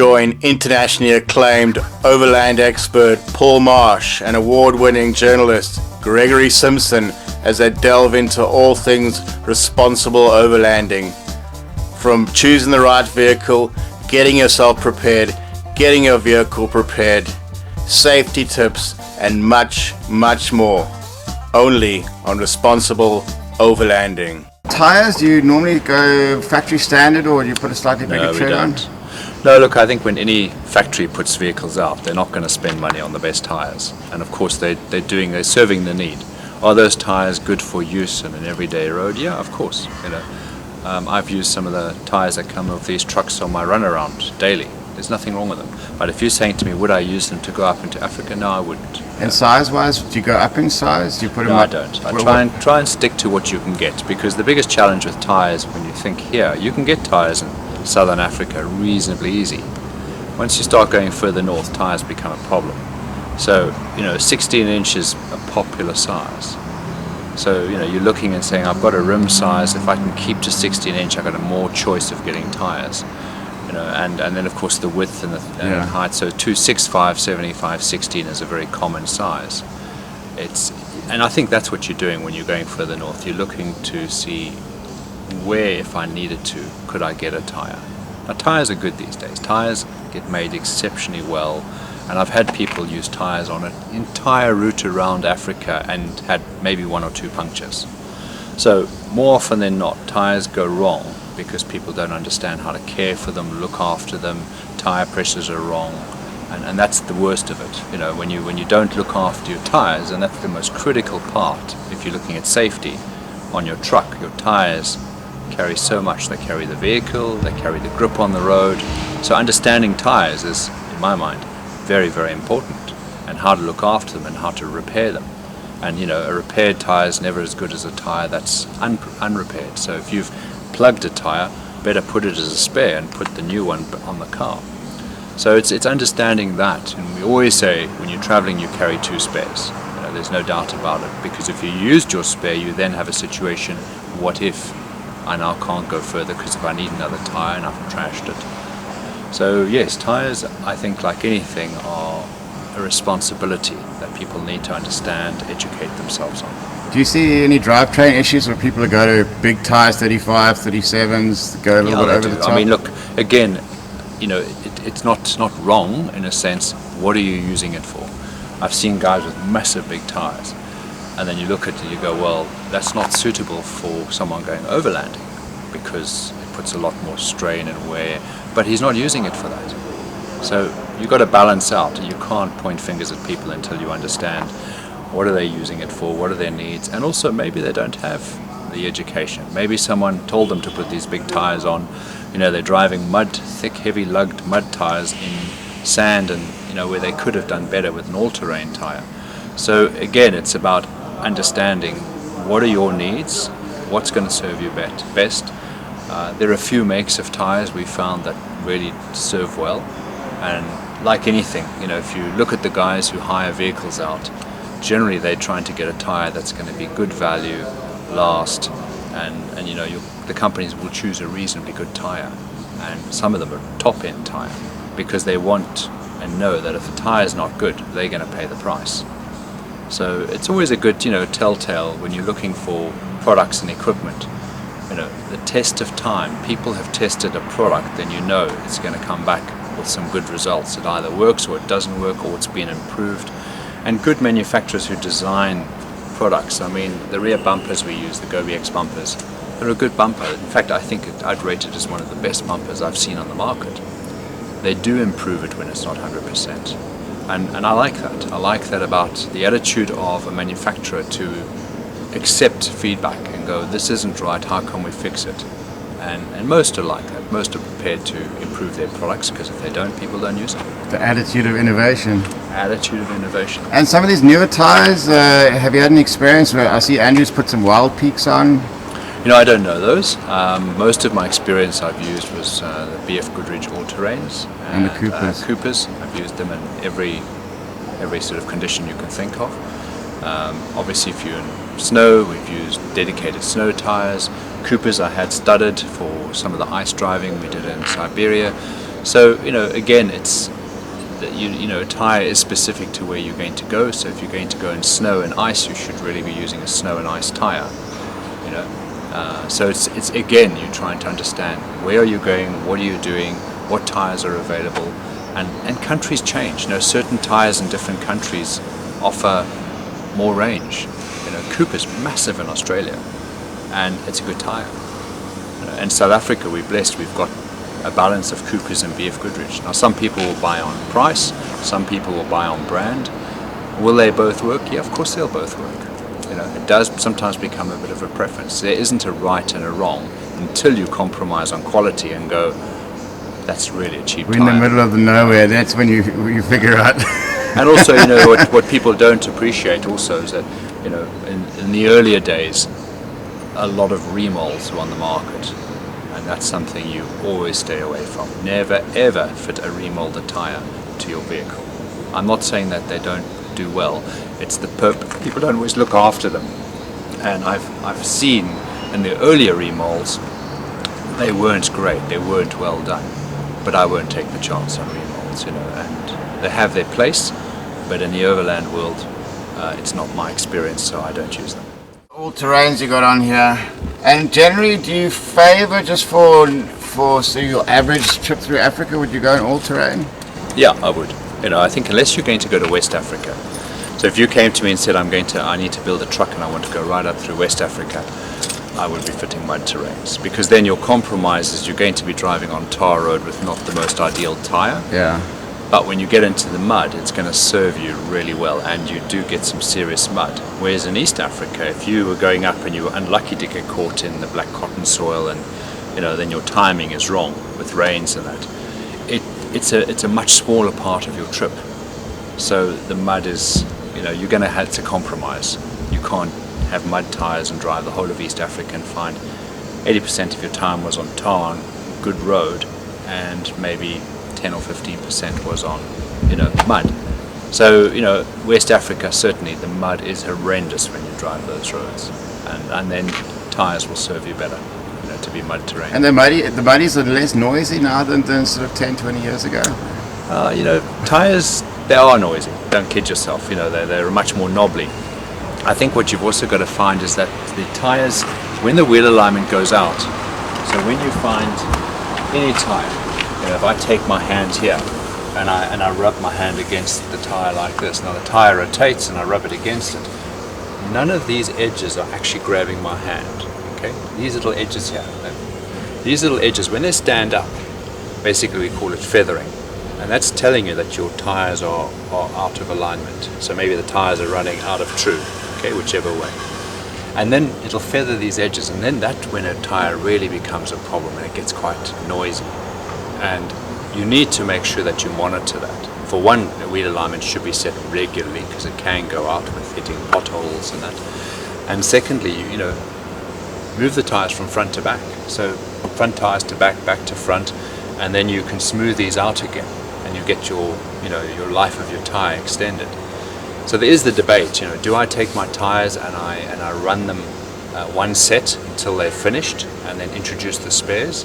join internationally acclaimed overland expert Paul Marsh and award-winning journalist Gregory Simpson as they delve into all things responsible overlanding. From choosing the right vehicle, getting yourself prepared, getting your vehicle prepared, safety tips, and much, much more. Only on Responsible Overlanding. Tyres, do you normally go factory standard or do you put a slightly bigger tread on? No, look, I think when any factory puts vehicles out, they're not going to spend money on the best tyres. And of course they're serving the need. Are those tyres good for use on an everyday road? Yeah, of course. I've used some of the tyres that come with these trucks on my runaround daily. There's nothing wrong with them. But if you're saying to me, would I use them to go up into Africa? No, I wouldn't. And size-wise, do you go up in size? Do you put them No, up? I don't. I try and stick to what you can get, because the biggest challenge with tyres, when you think here, you can get tyres in southern Africa reasonably easy. Once you start going further north, tyres become a problem. So, 16 inch is a popular size. So, you're looking and saying, I've got a rim size, if I can keep to 16 inch, I've got a more choice of getting tyres. And then of course the width and the height. So 265, 75, 16 is a very common size. And I think that's what you're doing when you're going further north. You're looking to see where, if I needed to, could I get a tyre. Now tyres are good these days. Tyres get made exceptionally well, and I've had people use tyres on an entire route around Africa and had maybe 1 or 2 punctures. So more often than not, tyres go wrong because people don't understand how to care for them, look after them. Tyre pressures are wrong, and that's the worst of it. When you don't look after your tyres, and that's the most critical part. If you're looking at safety on your truck, your tyres carry so much. They carry the vehicle, they carry the grip on the road. So understanding tyres is, in my mind, very, very important, and how to look after them and how to repair them. And a repaired tyre is never as good as a tyre that's unrepaired. So if you've plugged a tyre, better put it as a spare and put the new one on the car. So it's understanding that, and we always say when you're traveling you carry 2 spares. There's no doubt about it, because if you used your spare, you then have a situation, what if I now can't go further because if I need another tyre and I've trashed it. So yes, tyres, I think like anything, are a responsibility that people need to understand, educate themselves on. Do you see any drivetrain issues where people go to big tyres, 35, 37s, go a little bit over the top? I mean, look, again, it's not wrong in a sense. What are you using it for? I've seen guys with massive big tyres, and then you look at it and you go, well, that's not suitable for someone going overlanding because it puts a lot more strain and wear, but he's not using it for that. So you've got to balance out, and you can't point fingers at people until you understand what are they using it for, what are their needs, and also maybe they don't have the education. Maybe someone told them to put these big tyres on. They're driving thick, heavy lugged mud tyres in sand, and where they could have done better with an all-terrain tyre. So again, it's about understanding what are your needs, what's going to serve you best. There are a few makes of tyres we found that really serve well, and like anything, if you look at the guys who hire vehicles out, generally they're trying to get a tyre that's going to be good value, last, and the companies will choose a reasonably good tyre, and some of them are top-end tyre because they want and know that if the tyre is not good, they're going to pay the price. So it's always a good telltale when you're looking for products and equipment. The test of time. People have tested a product, then it's going to come back with some good results. It either works or it doesn't work, or it's been improved. And good manufacturers who design products, I mean, the rear bumpers we use, the GoBX bumpers, they're a good bumper. In fact, I think I'd rate it as one of the best bumpers I've seen on the market. They do improve it when it's not 100%. And I like that. I like that about the attitude of a manufacturer to accept feedback and go, this isn't right, how can we fix it? And most are like that. Most are prepared to improve their products, because if they don't, people don't use them. The attitude of innovation. Attitude of innovation. And some of these newer tyres, have you had any experience where I see Andrew's put some Wild Peaks on? I don't know those. Most of my experience I've used was the BF Goodrich all-terrains and the Coopers. Coopers. I've used them in every sort of condition you can think of. Obviously, if you're in snow, we've used dedicated snow tyres. Coopers I had studded for some of the ice driving we did in Siberia. So again, it's that a tire is specific to where you're going to go. So if you're going to go in snow and ice, you should really be using a snow and ice tire. So it's again, you're trying to understand where are you going, what are you doing, what tires are available, and countries change. Certain tires in different countries offer more range. Cooper's massive in Australia, and it's a good tire. In South Africa, we're blessed. We've got a balance of Coopers and BF Goodrich. Now, some people will buy on price, some people will buy on brand. Will they both work? Yeah, of course they'll both work. It does sometimes become a bit of a preference. There isn't a right and a wrong until you compromise on quality and go, that's really a cheap We're tire. in the middle of the nowhere. That's when you figure out. And also, what people don't appreciate also is that, in the earlier days, a lot of remolds were on the market, and that's something you always stay away from. Never ever fit a remolded tire to your vehicle. I'm not saying that they don't do well. It's the people don't always look after them, and I've seen in the earlier remolds they weren't great, they weren't well done, but I won't take the chance on remolds, and they have their place, but in the overland world, it's not my experience, so I don't use them. All terrains you got on here, and generally, do you favour just for say your average trip through Africa? Would you go in all terrain? Yeah, I would. I think unless you're going to go to West Africa. So if you came to me and said I need to build a truck and I want to go right up through West Africa, I would be fitting mud terrains, because then your compromise is you're going to be driving on tar road with not the most ideal tire. Yeah. But when you get into the mud, it's going to serve you really well, and you do get some serious mud. Whereas in East Africa, if you were going up and you were unlucky to get caught in the black cotton soil, and then your timing is wrong with rains and that, it's a much smaller part of your trip. So the mud is, you're going to have to compromise. You can't have mud tires and drive the whole of East Africa and find 80% of your time was on tar on good road, and maybe 10 or 15% was on mud. So West Africa, certainly the mud is horrendous when you drive those roads, and then tires will serve you better to be mud terrain. And the muddies are less noisy now than sort of 10, 20 years ago? Tires, they are noisy, don't kid yourself. They're much more knobbly. I think what you've also got to find is that the tires, when the wheel alignment goes out, so when you find any tire, if I take my hand here and I rub my hand against the tire like this, now the tire rotates and I rub it against it, none of these edges are actually grabbing my hand. Okay, these little edges here, these little edges, when they stand up, basically we call it feathering, and that's telling you that your tires are out of alignment. So maybe the tires are running out of true, okay, whichever way. And then it'll feather these edges, and then that's when a tire really becomes a problem and it gets quite noisy. And you need to make sure that you monitor that. For one, the wheel alignment should be set regularly, because it can go out with hitting potholes and that. And secondly, move the tires from front to back. So front tires to back, back to front, and then you can smooth these out again, and you get your life of your tire extended. So there is the debate, do I take my tires and I run them one set until they're finished and then introduce the spares?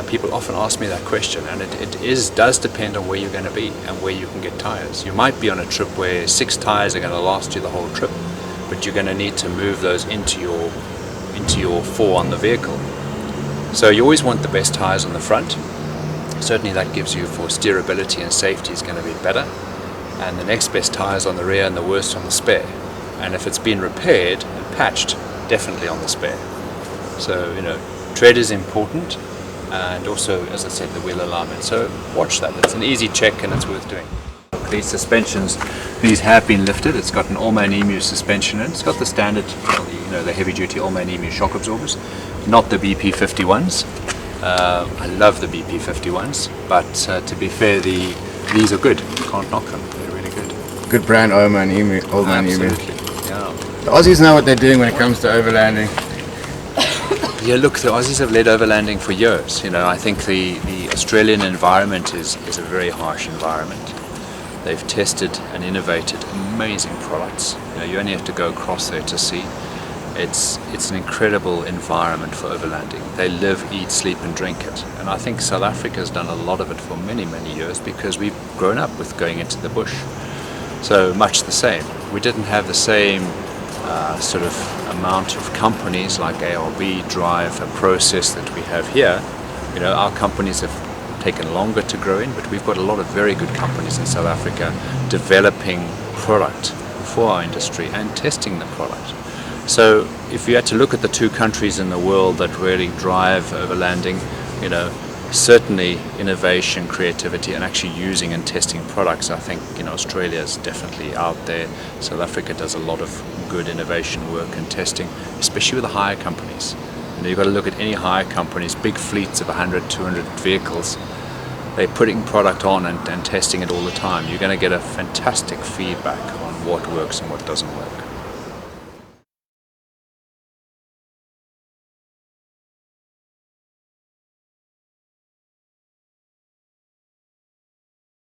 People often ask me that question, and it does depend on where you're going to be and where you can get tires. You might be on a trip where 6 tires are going to last you the whole trip, but you're going to need to move those into your 4 on the vehicle. So you always want the best tires on the front. Certainly that gives you, for steerability and safety, is going to be better. And the next best tires on the rear, and the worst on the spare. And if it's been repaired and patched, definitely on the spare. So tread is important, and also, as I said, the wheel alignment. So watch that. It's an easy check and it's worth doing. These suspensions, these have been lifted. It's got an Allman Emu suspension in it. It's got the standard, the heavy-duty Allman Emu shock absorbers, not the BP51s. I love the BP51s, but to be fair, these are good. Can't knock them. They're really good. Good brand, Allman Emu. Absolutely. Yeah. The Aussies know what they're doing when it comes to overlanding. Yeah, look, the Aussies have led overlanding for years. I think the Australian environment is a very harsh environment. They've tested and innovated amazing products. You only have to go across there to see. it's an incredible environment for overlanding. They live, eat, sleep and drink it. And I think South Africa has done a lot of it for many, many years because we've grown up with going into the bush. So much the same. We didn't have the same sort of amount of companies like ARB drive a process that we have here. You know, our companies have taken longer to grow in, but we've got a lot of very good companies in South Africa developing product for our industry and testing the product. So if you had to look at the two countries in the world that really drive overlanding, you know, certainly innovation, creativity, and actually using and testing products, I think, you know, Australia is definitely out there. South Africa does a lot of good innovation work and testing, especially with the hire companies. You know, you've got to look at any hire companies, big fleets of 100, 200 vehicles. They're putting product on and testing it all the time. You're going to get a fantastic feedback on what works and what doesn't work.